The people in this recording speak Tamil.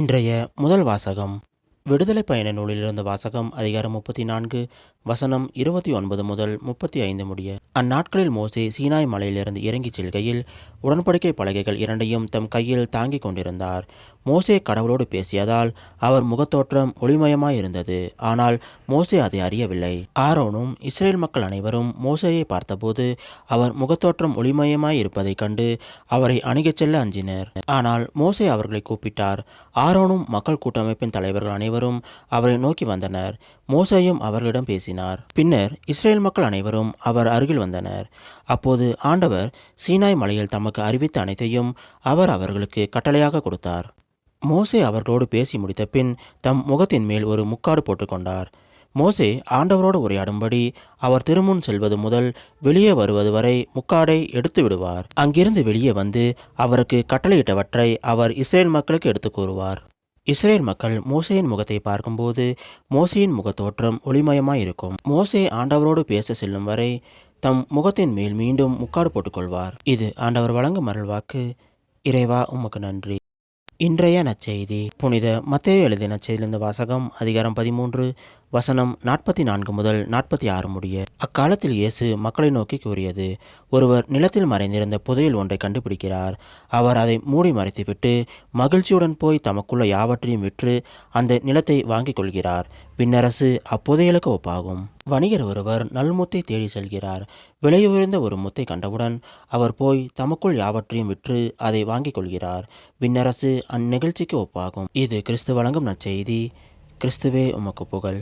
இன்றைய முதல் வாசகம் விடுதலை பயண நூலிலிருந்து வாசகம். அதிகாரம் 34 வசனம் 29 முதல் 35 முடிய. அந்நாட்களில் மோசே சீனாய் மலையிலிருந்து இறங்கிச் செல்கையில் உடன்படிக்கை பலகைகள் இரண்டையும் தம் கையில் தாங்கிக் கொண்டிருந்தார். மோசே கடவுளோடு பேசியதால் அவர் முகத்தோற்றம் ஒளிமயமாயிருந்தது. ஆனால் மோசே அதை அறியவில்லை. ஆரோனும் இஸ்ரேல் மக்கள் அனைவரும் மோசேயை பார்த்தபோது அவர் முகத்தோற்றம் ஒளிமயமாயிருப்பதைக் கண்டு அவரை அணுகிச் செல்ல அஞ்சினர். ஆனால் மோசே அவர்களை கூப்பிட்டார். ஆரோனும் மக்கள் கூட்டமைப்பின் தலைவர்கள் அனைவரும் அவரை நோக்கி வந்தனர். மோசேயும் அவர்களிடம் பேசினார். பின்னர் இஸ்ரேல் மக்கள் அனைவரும் அவர் அருகில் வந்தனர். அப்போது ஆண்டவர் சீனாய் மலையில் தமக்கு அறிவித்த அனைத்தையும் அவர் அவர்களுக்கு கட்டளையாக கொடுத்தார். மோசே அவர்களோடு பேசி முடித்த பின் தம் முகத்தின் மேல் ஒரு முக்காடு போட்டுக்கொண்டார். மோசே ஆண்டவரோடு உரையாடும்படி அவர் திருமுன் செல்வது முதல் வெளியே வருவது வரை முக்காடை எடுத்து விடுவார். அங்கிருந்து வெளியே வந்து அவருக்கு கட்டளையிட்டவற்றை அவர் இஸ்ரேல் மக்களுக்கு எடுத்து கூறுவார். இஸ்ரேல் மக்கள் மோசேயின் முகத்தை பார்க்கும்போது மோசேயின் முகத்தோற்றம் ஒளிமயமாயிருக்கும். மோசே ஆண்டவரோடு பேச செல்லும் வரை தம் முகத்தின் மேல் மீண்டும் முக்காடு போட்டுக்கொள்வார். இது ஆண்டவர் வழங்கும் அருள்வாக்கு. இறைவா உமக்கு நன்றி. இன்றைய நற்செய்தி புனித மத்தேயு எழுதிய நற்செய்தியிலிருந்து வாசகம். அதிகாரம் 13 வசனம் 44 முதல் 46 முடிய. அக்காலத்தில் இயேசு மக்களை நோக்கி கூறியது: ஒருவர் நிலத்தில் மறைந்திருந்த புதையல் ஒன்றை கண்டுபிடிக்கிறார். அவர் அதை மூடி மறைத்துவிட்டு மகிழ்ச்சியுடன் போய் தமக்குள்ள யாவற்றையும் விற்று அந்த நிலத்தை வாங்கிக் கொள்கிறார். விண்ணரசு அப்புதையலுக்கு ஒப்பாகும். வணிகர் ஒருவர் நல்முத்தை தேடி செல்கிறார். விலையுயர்ந்த ஒரு முத்தை கண்டவுடன் அவர் போய் தமக்குள் யாவற்றையும் விற்று அதை வாங்கிக் கொள்கிறார். விண்ணரசு அந்நிகழ்ச்சிக்கு ஒப்பாகும். இது கிறிஸ்து வழங்கும் நற்செய்தி. கிறிஸ்துவே உமக்கு புகழ்.